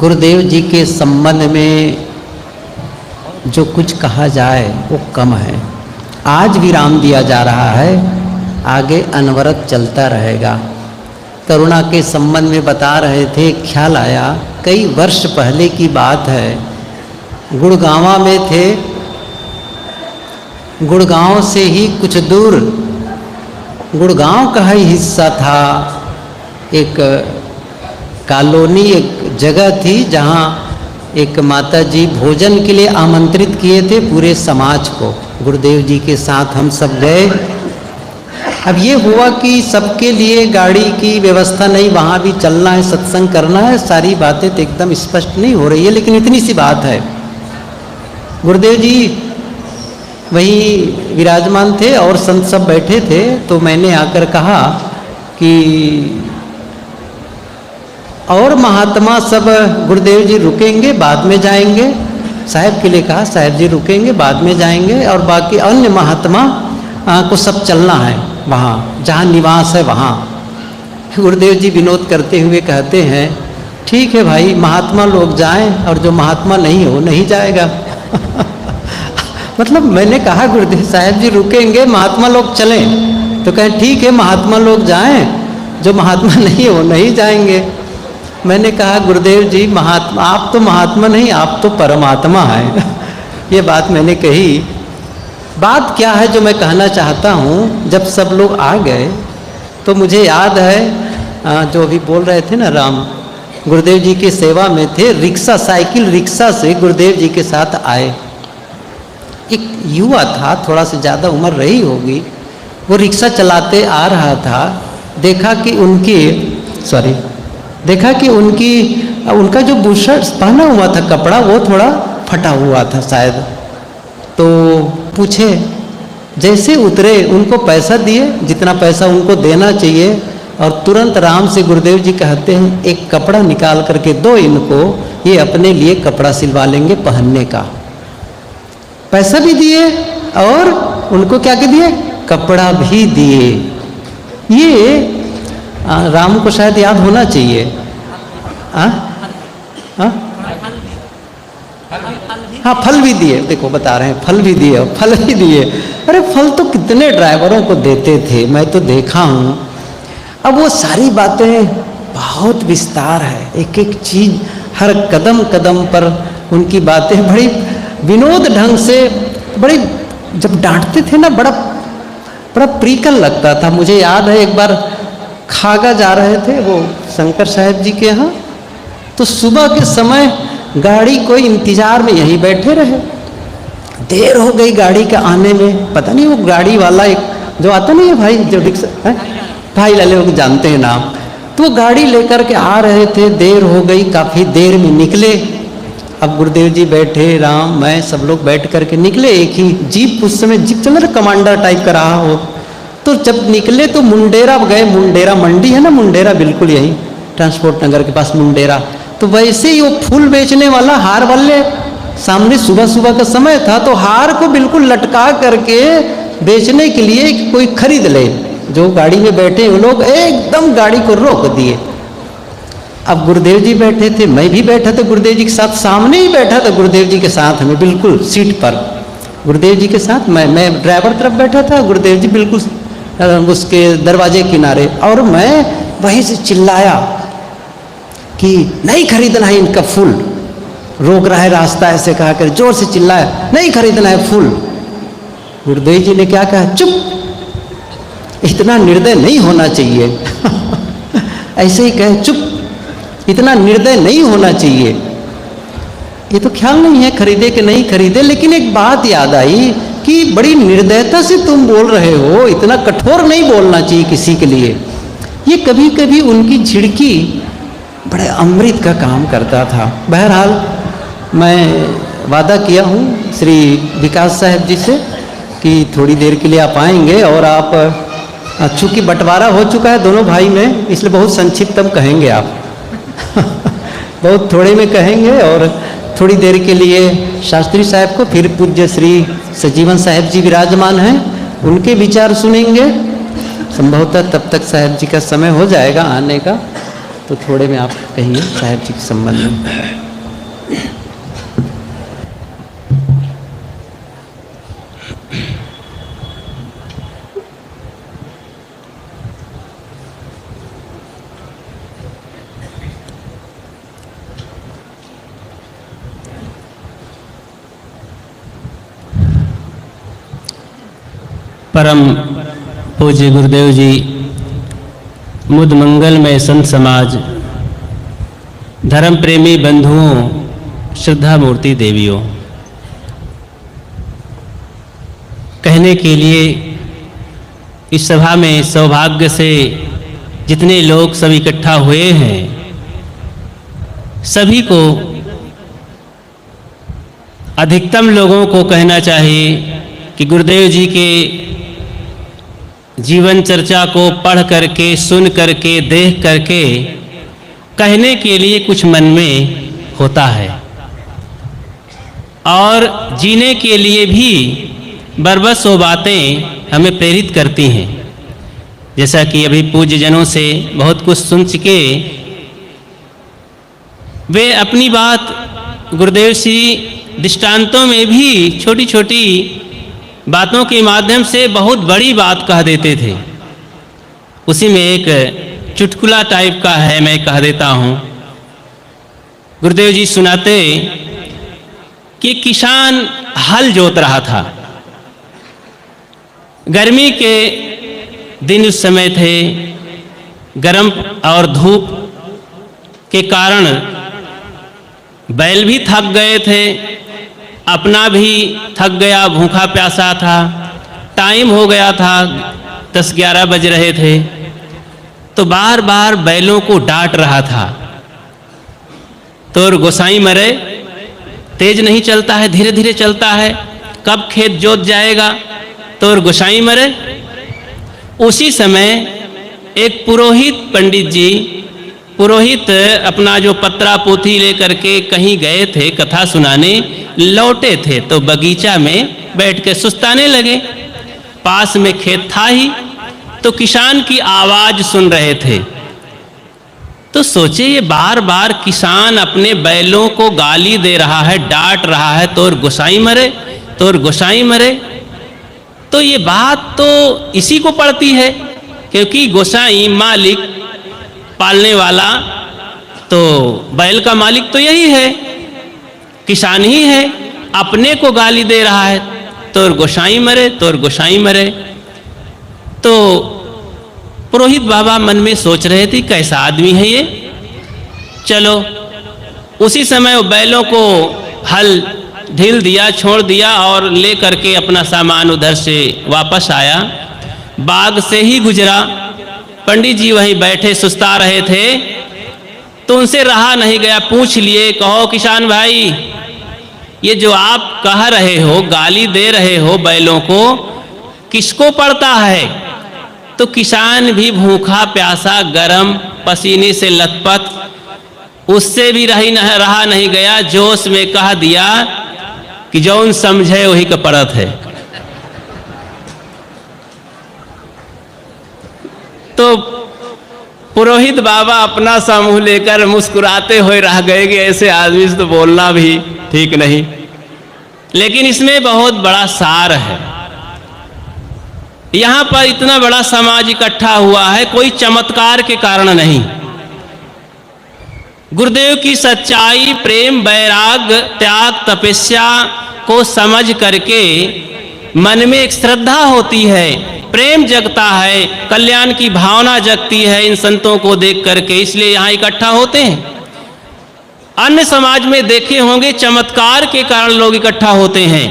गुरुदेव जी के संबंध में जो कुछ कहा जाए वो कम है। आज विराम दिया जा रहा है, आगे अनवरत चलता रहेगा। करुणा के संबंध में बता रहे थे, ख्याल आया कई वर्ष पहले की बात है। गुड़गांवा में थे, गुड़गांव से ही कुछ दूर, गुड़गांव का ही हिस्सा था, एक कॉलोनी, एक जगह थी जहाँ एक माता जी भोजन के लिए आमंत्रित किए थे पूरे समाज को। गुरुदेव जी के साथ हम सब गए। अब ये हुआ कि सबके लिए गाड़ी की व्यवस्था नहीं, वहाँ भी चलना है, सत्संग करना है, सारी बातें तो एकदम स्पष्ट नहीं हो रही है, लेकिन इतनी सी बात है। गुरुदेव जी वहीं विराजमान थे और संत सब बैठे थे, तो मैंने आकर कहा कि और महात्मा सब, गुरुदेव जी रुकेंगे बाद में जाएंगे। साहब के लिए कहा, साहब जी रुकेंगे बाद में जाएंगे, और बाकी अन्य महात्मा को सब चलना है वहाँ जहाँ निवास है वहाँ। गुरुदेव जी विनोद करते हुए कहते हैं, ठीक है भाई, महात्मा लोग जाएं और जो महात्मा नहीं हो नहीं जाएगा। मतलब मैंने कहा गुरुदेव साहब जी रुकेंगे, महात्मा लोग चलें, तो कहें ठीक है महात्मा लोग जाएं, जो महात्मा नहीं हो नहीं जाएंगे। मैंने कहा गुरुदेव जी महात्मा, आप तो महात्मा नहीं, आप तो परमात्मा हैं। ये बात मैंने कही। बात क्या है जो मैं कहना चाहता हूँ, जब सब लोग आ गए तो मुझे याद है जो अभी बोल रहे थे ना राम, गुरुदेव जी की सेवा में थे, रिक्शा, साइकिल रिक्शा से गुरुदेव जी के साथ आए। एक युवा था, थोड़ा सा ज़्यादा उम्र रही होगी, वो रिक्शा चलाते आ रहा था। देखा कि उनका जो बुशर्ट पहना हुआ था कपड़ा, वो थोड़ा फटा हुआ था शायद। तो पूछे, जैसे उतरे उनको पैसा दिए जितना पैसा उनको देना चाहिए, और तुरंत राम से गुरुदेव जी कहते हैं एक कपड़ा निकाल करके दो इनको, ये अपने लिए कपड़ा सिलवा लेंगे पहनने का। पैसा भी दिए और उनको क्या के दिए, कपड़ा भी दिए। ये राम को शायद याद होना चाहिए। हाँ, फल भी दिए, देखो बता रहे हैं, फल भी दिए, फल भी दिए। अरे फल तो कितने ड्राइवरों को देते थे, मैं तो देखा हूँ। अब वो सारी बातें बहुत विस्तार है, एक एक चीज हर कदम कदम पर उनकी बातें बड़ी विनोद ढंग से, बड़ी जब डांटते थे ना बड़ा प्रीकल लगता था। मुझे याद है एक बार खागा जा रहे थे वो शंकर साहब जी के यहाँ, तो सुबह के समय गाड़ी कोई इंतजार में यहीं बैठे रहे। देर हो गई गाड़ी के आने में, पता नहीं वो गाड़ी वाला एक जो आता नहीं है भाई, जो रिक्शा है, भाई लाले लोग जानते हैं नाम, तो वो गाड़ी लेकर के आ रहे थे। देर हो गई, काफ़ी देर में निकले। अब गुरुदेव जी बैठे, राम मैं सब लोग बैठ करके निकले। एक ही जीप, उस समय जीप चल रहा, कमांडर टाइप का रहा हो। तो जब निकले तो मुंडेरा गए, मुंडेरा मंडी है ना, मुंडेरा बिल्कुल यही ट्रांसपोर्ट नगर के पास मुंडेरा। तो वैसे ही वो फूल बेचने वाला हार वाले सामने, सुबह सुबह का समय था, तो हार को बिल्कुल लटका करके बेचने के लिए कोई खरीद ले। जो गाड़ी में बैठे वो लोग एकदम गाड़ी को रोक दिए। अब गुरुदेव जी बैठे थे, मैं भी बैठा था गुरुदेव जी के साथ, सामने ही बैठा था गुरुदेव जी के साथ, हमें बिल्कुल सीट पर गुरुदेव जी के साथ, मैं ड्राइवर तरफ बैठा था, गुरुदेव जी बिल्कुल उसके दरवाजे किनारे। और मैं वहीं से चिल्लाया कि नहीं खरीदना है इनका फूल, रोक रहा है रास्ता, ऐसे कहा कर जोर से चिल्लाया, नहीं खरीदना है फूल। गुरुदेव जी ने क्या कहा, चुप, इतना निर्दय नहीं होना चाहिए। ऐसे ही कहे, चुप, इतना निर्दय नहीं होना चाहिए। ये तो ख्याल नहीं है खरीदे कि नहीं खरीदे, लेकिन एक बात याद आई कि बड़ी निर्दयता से तुम बोल रहे हो, इतना कठोर नहीं बोलना चाहिए किसी के लिए। ये कभी कभी उनकी झिड़की बड़े अमृत का काम करता था। बहरहाल मैं वादा किया हूँ श्री विकास साहब जी से कि थोड़ी देर के लिए आप आएंगे, और आप चूँकि बंटवारा हो चुका है दोनों भाई में, इसलिए बहुत संक्षिप्तम कहेंगे आप। बहुत थोड़े में कहेंगे, और थोड़ी देर के लिए शास्त्री साहब को, फिर पूज्य श्री सजीवन साहब जी विराजमान हैं, उनके विचार सुनेंगे। संभवतः तब तक साहब जी का समय हो जाएगा आने का, तो थोड़े में आप कहिए साहब जी के संबंध में। परम पूज्य गुरुदेव जी, मुद मंगलमय संत समाज, धर्म प्रेमी बंधुओं, श्रद्धा मूर्ति देवियों, कहने के लिए इस सभा में सौभाग्य से जितने लोग सब इकट्ठा हुए हैं, सभी को, अधिकतम लोगों को कहना चाहिए कि गुरुदेव जी के जीवन चर्चा को पढ़ करके, सुन करके, देख करके कहने के लिए कुछ मन में होता है और जीने के लिए भी बरबस वो बातें हमें प्रेरित करती हैं। जैसा कि अभी पूज्य जनों से बहुत कुछ सुन चुके, वे अपनी बात गुरुदेव श्री दृष्टांतों में भी छोटी छोटी बातों के माध्यम से बहुत बड़ी बात कह देते थे। उसी में एक चुटकुला टाइप का है, मैं कह देता हूँ। गुरुदेव जी सुनाते कि किसान हल जोत रहा था। गर्मी के दिन उस समय थे, गर्म और धूप के कारण बैल भी थक गए थे, अपना भी थक गया, भूखा प्यासा था, टाइम हो गया था, 10-11 बज रहे थे, तो बार बार बैलों को डांट रहा था। तो गोसाई मरे, तेज नहीं चलता है, धीरे धीरे चलता है, कब खेत जोत जाएगा, तो गोसाई मरे। उसी समय एक पुरोहित पंडित जी, पुरोहित अपना जो पत्रा पोथी लेकर के कहीं गए थे कथा सुनाने, लौटे थे तो बगीचा में बैठ के सुस्ताने लगे। पास में खेत था ही, तो किसान की आवाज सुन रहे थे। तो सोचे ये बार बार किसान अपने बैलों को गाली दे रहा है, डांट रहा है, तोर गोसाई मरे, तोर गोसाई मरे। तो ये बात तो इसी को पड़ती है, क्योंकि गोसाई मालिक, पालने वाला, तो बैल का मालिक तो यही है, किसान ही है। अपने को गाली दे रहा है, तोर गोसाई मरे, तोर गोसाई मरे। तो पुरोहित बाबा मन में सोच रहे थे कैसा आदमी है ये। चलो, उसी समय वो बैलों को हल ढील दिया, छोड़ दिया और ले करके अपना सामान उधर से वापस आया। बाग से ही गुजरा, पंडित जी वहीं बैठे सुस्ता रहे थे, तो उनसे रहा नहीं गया, पूछ लिए, कहो किसान भाई, ये जो आप कह रहे हो, गाली दे रहे हो बैलों को, किसको पड़ता है? तो किसान भी भूखा प्यासा, गरम, पसीने से लथपथ, उससे भी रहा नहीं गया, जोश में कह दिया कि जौन समझे वही का पड़त है। तो पुरोहित बाबा अपना समूह लेकर मुस्कुराते हुए रह गए कि ऐसे आदमी से तो बोलना भी ठीक नहीं। लेकिन इसमें बहुत बड़ा सार है। यहां पर इतना बड़ा समाज इकट्ठा हुआ है, कोई चमत्कार के कारण नहीं। गुरुदेव की सच्चाई, प्रेम, वैराग्य, त्याग, तपस्या को समझ करके मन में एक श्रद्धा होती है, प्रेम जगता है, कल्याण की भावना जगती है इन संतों को देख करके, इसलिए यहाँ इकट्ठा होते हैं। अन्य समाज में देखे होंगे चमत्कार के कारण लोग इकट्ठा होते हैं,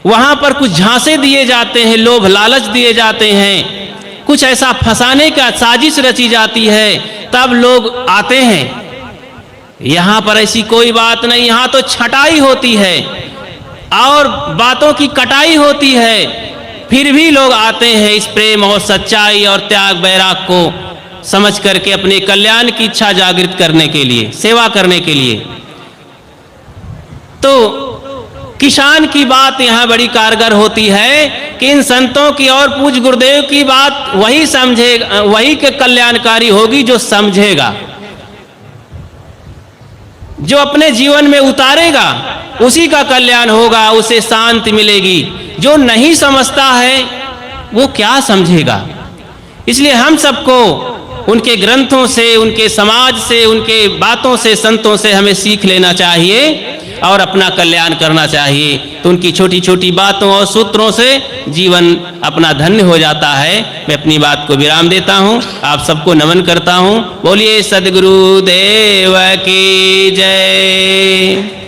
वहां पर कुछ झांसे दिए जाते हैं, लोभ लालच दिए जाते हैं, कुछ ऐसा फंसाने का साजिश रची जाती है, तब लोग आते हैं। यहाँ पर ऐसी कोई बात नहीं, यहाँ तो छटाई होती है और बातों की कटाई होती है, फिर भी लोग आते हैं इस प्रेम और सच्चाई और त्याग वैराग को समझ करके अपने कल्याण की इच्छा जागृत करने के लिए, सेवा करने के लिए। तो किसान की बात यहाँ बड़ी कारगर होती है कि इन संतों की और पूज्य गुरुदेव की बात वही समझेगा, वही के कल्याणकारी होगी जो समझेगा। जो अपने जीवन में उतारेगा उसी का कल्याण होगा, उसे शांति मिलेगी। जो नहीं समझता है वो क्या समझेगा। इसलिए हम सबको उनके ग्रंथों से, उनके समाज से, उनके बातों से, संतों से हमें सीख लेना चाहिए और अपना कल्याण करना चाहिए। तो उनकी छोटी छोटी बातों और सूत्रों से जीवन अपना धन्य हो जाता है। मैं अपनी बात को विराम देता हूँ, आप सबको नमन करता हूँ। बोलिए सद्गुरु देव की जय।